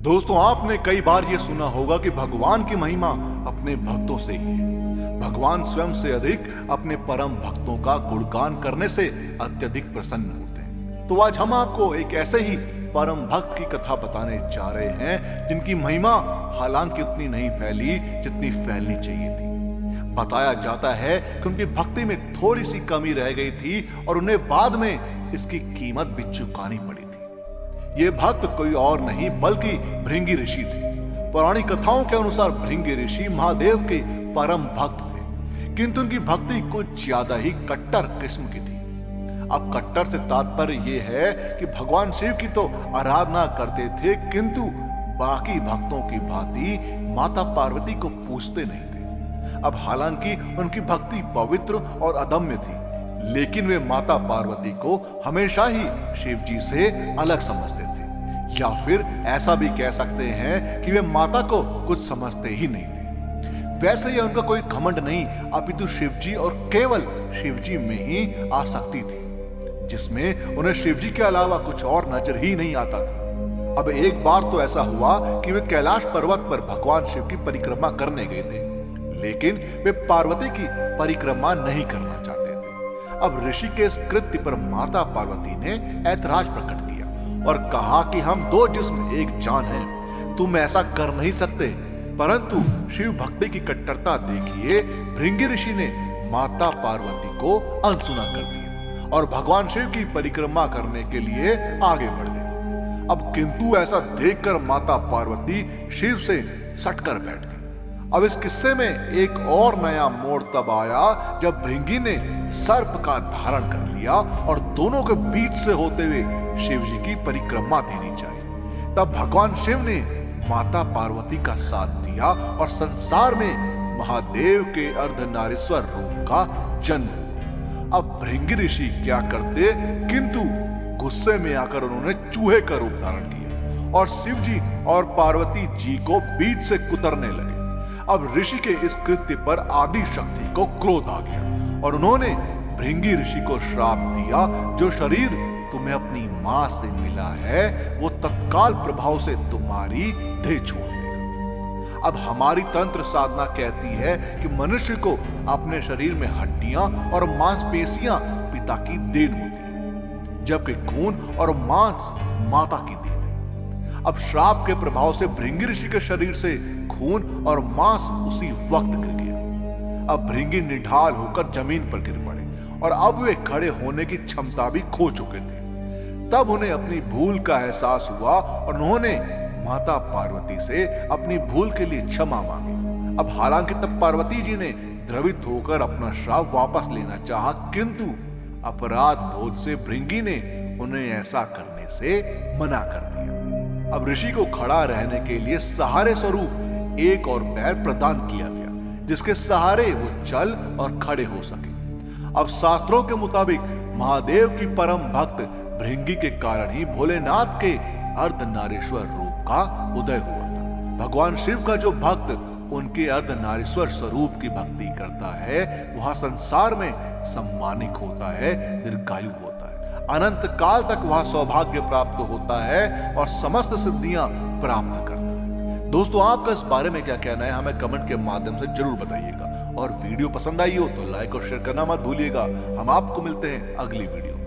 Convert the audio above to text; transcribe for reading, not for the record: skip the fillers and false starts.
दोस्तों, आपने कई बार यह सुना होगा कि भगवान की महिमा अपने भक्तों से ही है। भगवान स्वयं से अधिक अपने परम भक्तों का गुणगान करने से अत्यधिक प्रसन्न होते हैं। तो आज हम आपको एक ऐसे ही परम भक्त की कथा बताने जा रहे हैं जिनकी महिमा हालांकि उतनी नहीं फैली जितनी फैलनी चाहिए थी। बताया जाता है कि उनकी भक्ति में थोड़ी सी कमी रह गई थी और उन्हें बाद में इसकी कीमत भी चुकानी पड़ी थी। ये भक्त कोई और नहीं बल्कि भृंगी ऋषि थे। पुरानी कथाओं के अनुसार भृंगी ऋषि महादेव के परम भक्त थे, किंतु उनकी भक्ति कुछ ज्यादा ही कट्टर किस्म की थी। अब कट्टर से तात्पर्य यह है कि भगवान शिव की तो आराधना करते थे, किंतु बाकी भक्तों की भांति माता पार्वती को पूजते नहीं थे। अब हालांकि उनकी भक्ति पवित्र और अदम्य थी, लेकिन वे माता पार्वती को हमेशा ही शिव जी से अलग समझते थे, या फिर ऐसा भी कह सकते हैं कि वे माता को कुछ समझते ही नहीं थे। वैसे यह उनका कोई घमंड नहीं, अपितु शिव जी और केवल शिव जी में ही आसक्ति थी, जिसमें उन्हें शिव जी के अलावा कुछ और नजर ही नहीं आता था। अब एक बार तो ऐसा हुआ कि वे कैलाश पर्वत पर भगवान शिव की परिक्रमा करने गए थे, लेकिन वे पार्वती की परिक्रमा नहीं करना चाहते थे। अब ऋषि के इस कृत्य पर माता पार्वती ने ऐतराज प्रकट किया और कहा कि हम दो जिस्म एक जान हैं, तुम ऐसा कर नहीं सकते। परंतु शिव भक्ति की कट्टरता देखिए भृंगी ऋषि ने माता पार्वती को अनसुना कर दिया और भगवान शिव की परिक्रमा करने के लिए आगे बढ़ गए। अब किंतु ऐसा देखकर माता पार्वती शिव से सटकर बैठ गई। अब इस किस्से में एक और नया मोड़ तब आया जब भृंगी ने सर्प का धारण कर लिया और दोनों के बीच से होते हुए शिव जी की परिक्रमा देनी चाहिए। तब भगवान शिव ने माता पार्वती का साथ दिया और संसार में महादेव के अर्धनारीश्वर रूप का जन्म हुआ। अब भृंगी ऋषि क्या करते, किंतु गुस्से में आकर उन्होंने चूहे का रूप धारण किया और शिव जी और पार्वती जी को बीच से कुतरने लगे। अब ऋषि के इस कृत्य पर आदि शक्ति को क्रोध आ गया और उन्होंने भृंगी ऋषि को श्राप दिया, जो शरीर तुम्हें अपनी मां से मिला है वो तत्काल प्रभाव से तुम्हारी देह छोड़ देगा। अब हमारी तंत्र साधना कहती है कि मनुष्य को अपने शरीर में हड्डियां और मांसपेशियां पिता की देन होती है, जबकि खून और मांस माता की देन है। अब श्राप के प्रभाव से भृंगी ऋषि के शरीर से खून और मांस उसी वक्त गिर गया। अब भृंगी निढाल होकर जमीन पर गिर पड़े और अब वे खड़े होने की क्षमता भी खो चुके थे। तब उन्हें अपनी भूल का एहसास हुआ और उन्होंने माता पार्वती से अपनी भूल के लिए क्षमा मांगी। अब हालांकि तब पार्वती जी ने द्रवित होकर अपना श्राप वापस लेना चाहा, किंतु अपराध बोध से भृंगी ने उन्हें ऐसा करने से मना कर दिया। अब ऋषि को खड़ा रहने के लिए सहारे स्वरूप एक और पैर प्रदान किया गया, जिसके सहारे वो चल और खड़े हो सके। अब शास्त्रों के मुताबिक महादेव की परम भक्त भृंगी के कारण ही भोलेनाथ के अर्धनारीश्वर रूप का उदय हुआ था। भगवान शिव का जो भक्त उनके अर्धनारीश्वर स्वरूप की भक्ति करता है, वह संसार में सम्मानित होता है, दीर्घायु होता है, अनंत काल तक वह सौभाग्य प्राप्त होता है और समस्त सिद्धियां प्राप्त करता है। दोस्तों, आपका इस बारे में क्या कहना है, हमें कमेंट के माध्यम से जरूर बताइएगा और वीडियो पसंद आई हो तो लाइक और शेयर करना मत भूलिएगा। हम आपको मिलते हैं अगली वीडियो में।